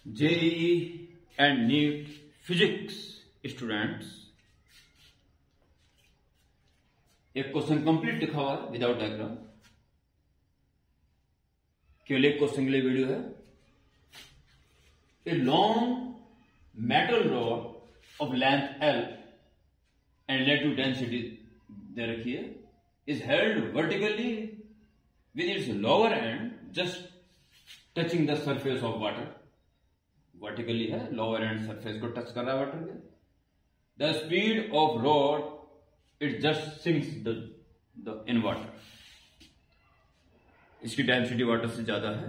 JEE and NEET physics students, एक question complete लिखा हुआ है विदाउट डायग्राम। केवल एक क्वेश्चन के लिए वीडियो है। A long metal rod of length L and relative density दे रखी है, is held vertically with its lower end just touching the surface of water. Vertically है, लोअर एंड सरफेस को टच कर रहा है वाटर के। The speed of rod it just sinks the in water. इसकी डेंसिटी वाटर से ज्यादा है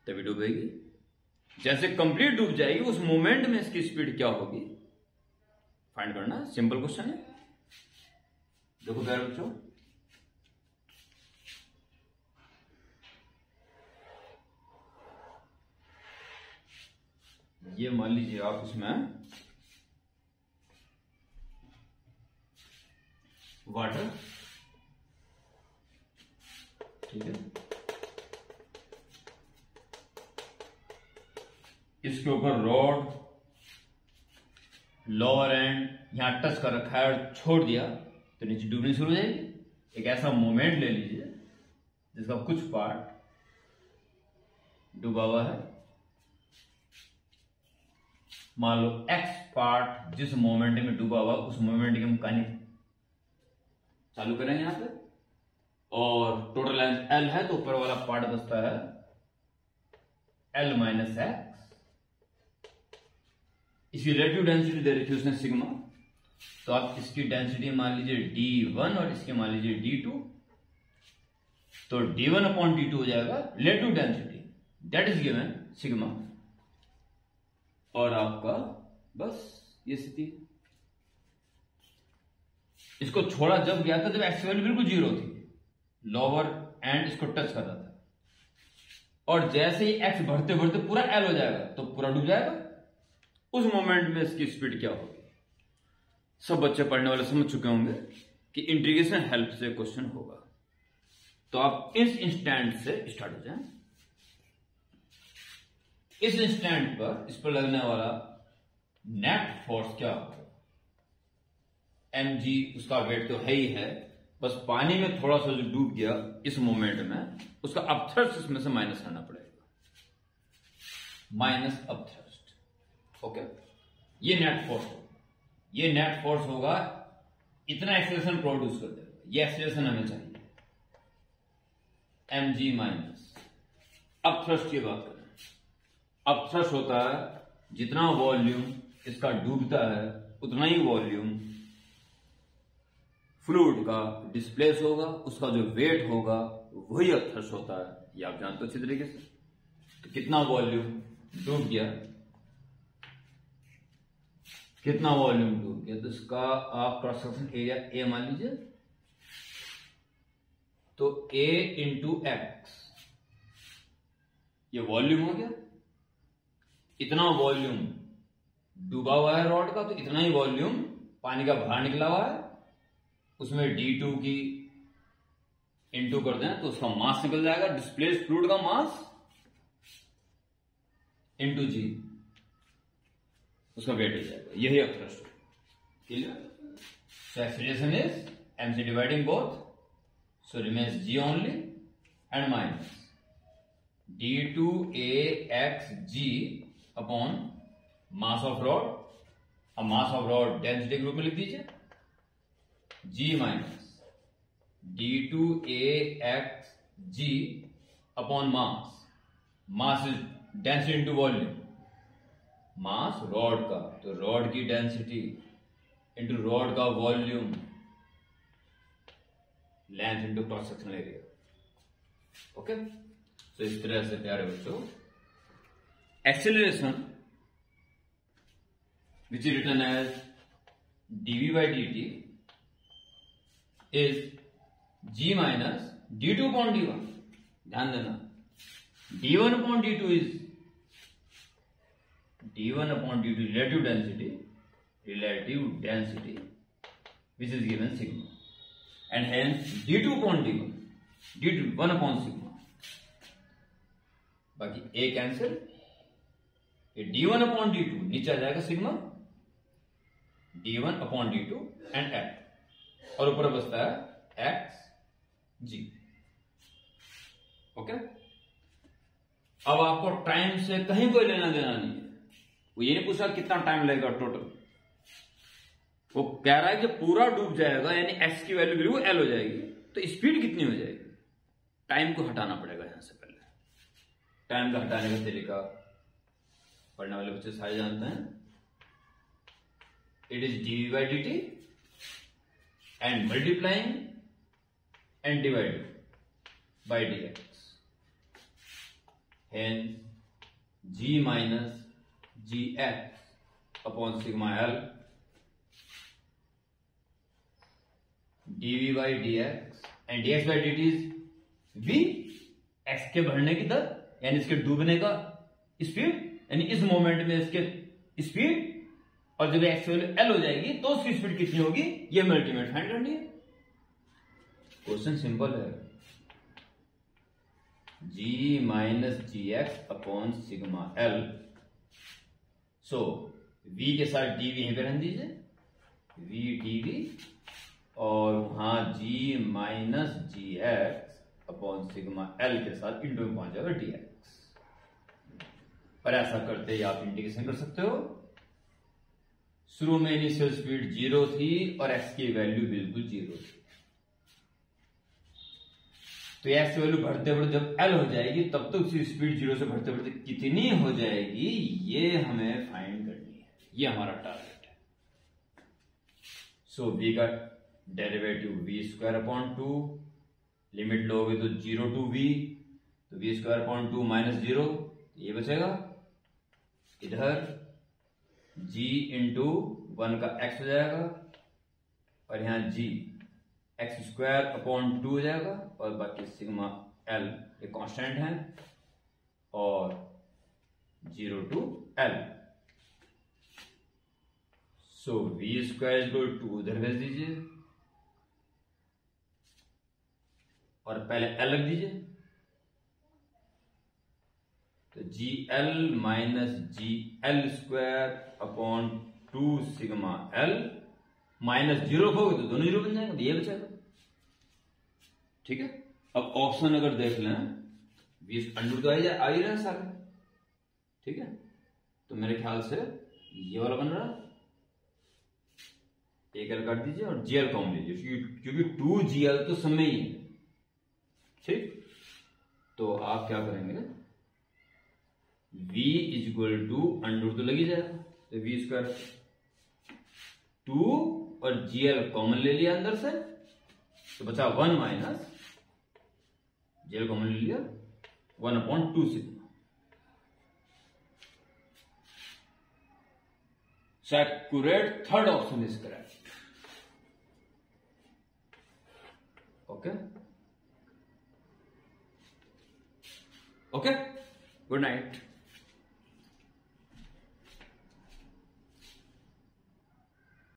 तभी डूबेगी। जैसे कंप्लीट डूब जाएगी उस मोमेंट में इसकी स्पीड क्या होगी फाइंड करना। सिंपल क्वेश्चन है। देखो प्यारे बच्चों, ये मान लीजिए आप इसमें वाटर, ठीक है, इसके ऊपर रॉड लोअर एंड यहां टच कर रखा है और छोड़ दिया तो नीचे डूबनी शुरू हो जाएगी। एक ऐसा मोमेंट ले लीजिए जिसका कुछ पार्ट डूबा हुआ है। मान लो एक्स पार्ट जिस मोमेंट में डूबा हुआ उस मोमेंट की हम कहानी चालू करेंगे यहां पे, और टोटल लेंथ एल है तो ऊपर वाला पार्ट बचता है एल माइनस एक्स। इसकी रिलेटिव डेंसिटी दे रखी है उसने सिग्मा, तो आप इसकी डेंसिटी मान लीजिए D1 और इसकी मान लीजिए D2, तो D1 अपॉन D2 हो जाएगा relative density, that is given sigma. और आपका बस ये स्थिति। इसको छोड़ा जब गया था जब एक्स वैल्यू बिल्कुल जीरो थी, लोअर एंड इसको टच कर रहा था, और जैसे ही एक्स बढ़ते बढ़ते पूरा एल हो जाएगा तो पूरा डूब जाएगा। उस मोमेंट में इसकी स्पीड क्या होगी। सब बच्चे पढ़ने वाले समझ चुके होंगे कि इंटीग्रेशन हेल्प से क्वेश्चन होगा। तो आप इस इंस्टेंट से स्टार्ट हो जाएं। इस इंस्टेंट पर इस पर लगने वाला नेट फोर्स क्या होगा। mg उसका वेट तो है ही है, बस पानी में थोड़ा सा जो डूब गया इस मोमेंट में उसका अपथ्रस्ट इसमें से माइनस करना पड़ेगा, माइनस अपथ्रस्ट। ओके, ये नेट फोर्स होगा। ये नेट फोर्स होगा, इतना एक्सेलरेशन प्रोड्यूस कर देगा। ये एक्सेलरेशन हमें चाहिए, mg माइनस अपथ्रस्ट की बात करें। अपथ्रस्ट होता है जितना वॉल्यूम इसका डूबता है उतना ही वॉल्यूम फ्लूइड का डिस्प्लेस होगा, उसका जो वेट होगा वही अपथ्रस्ट होता है। ये आप जानते हो अच्छी तरीके से। तो कितना वॉल्यूम डूब गया, कितना वॉल्यूम डूब गया, तो इसका आप क्रॉस सेक्शन एरिया ए मान लीजिए, तो a इंटू एक्स ये वॉल्यूम हो गया। इतना वॉल्यूम डूबा हुआ है रॉड का, तो इतना ही वॉल्यूम पानी का बाहर निकला हुआ है। उसमें D2 की इंटू कर दें तो उसका मास निकल जाएगा, डिस्प्लेस्ड फ्लूइड का मास इंटू जी, उसका वेट हो जाएगा। यही upthrust. Clear? So acceleration is mc dividing both, so remains g only and minus d2ax g upon mass of rod. अब mass of rod density group में लिख दीजिए, g minus d2ax g upon mass. Mass is density into volume, mass rod का, तो rod की density into rod का volume, length into cross sectional area. Okay, तो इस तरह से प्यारे बच्चों acceleration which is written as dv by dt is g minus d2 upon d1। ध्यान देना, d1 upon d2 is d1 upon d2 relative density which is given sigma, and hence d2 upon d1 d2 1 upon sigma। बाकी a cancel, ये d1 upon d2 नीचे आ जाएगा sigma d1 upon d2 and f, और ऊपर बचता है x g। Okay, अब आपको टाइम से कहीं कोई लेना देना नहीं है। वो ये नहीं पूछा कितना टाइम लगेगा टोटल, वो कह रहा है कि पूरा डूब जाएगा, यानी x की वैल्यू बिल्कुल l हो जाएगी, तो स्पीड कितनी हो जाएगी। टाइम को हटाना पड़ेगा यहां से पहले। टाइम का हटाने का तरीका पढ़ने वाले बच्चे सारे जानते हैं। It is dv by dt and multiplying and divided by dx, hence g minus gx upon sigma l dv by dx and dx by dt is v, x के बढ़ने की दर यानी इसके डूबने का स्पीड, यानी इस मोमेंट में इसके स्पीड, और जब x वैल्यू l हो जाएगी तो उसकी स्पीड कितनी होगी, ये हमें अल्टीमेट फाइंड करनी है। क्वेश्चन सिंपल है, g माइनस जी x upon sigma l। So v के साथ dv यहीं पे रख दीजिए, v dv, और वहां g माइनस जी एक्स अपॉन सिग्मा l के साथ इंटू में पहुंच जाएगा dx। और ऐसा करते ही आप इंटीग्रेशन कर सकते हो। शुरू में इनिशियल स्पीड 0 थी और x की वैल्यू बिल्कुल 0 थी, तो x वैल्यू बढ़ते बढ़ते जब l हो जाएगी तब तक उसकी स्पीड 0 से बढ़ते बढ़ते कितनी हो जाएगी, ये हमें फाइंड करनी है, ये हमारा टारगेट है। सो v का derivative v square upon 2, limit लोगे तो 0 टू v, तो v स्क्वायर अपॉन 2 माइनस 0, ये बचेगा। इधर g इंटू 1 का x हो जाएगा, और यहां g एक्स स्क्वायर अपॉन 2 हो जाएगा, और बाकी सिग्मा l ये कांस्टेंट है, और 0 to l। So v square equal to उधर भेज दीजिए, और पहले l रख दीजिए, तो g l minus g l square upon 2 sigma l, minus 0 रखोगे तो दोनों 0 बन जाएगा, तो ये बचेगा। ठीक है, अब ऑप्शन अगर देख लें, 20 अंडर तो आ ही रहा है सारे। ठीक है, तो मेरे ख्याल से ये वाला बन रहा है, एक एल काट दीजिए और जीएल कॉमन लीजिए, क्योंकि 2 जीएल तो सब में ही है। ठीक, तो आप क्या करेंगे, v is equal to under तो लगी जाएगा, तो v स्क्वायर 2 और जीएल कॉमन ले लिया अंदर से, तो बचा 1 माइनस जीएल कॉमन ले लिया 1 upon 2 sigma. So accurate third option is correct. Okay okay, good night.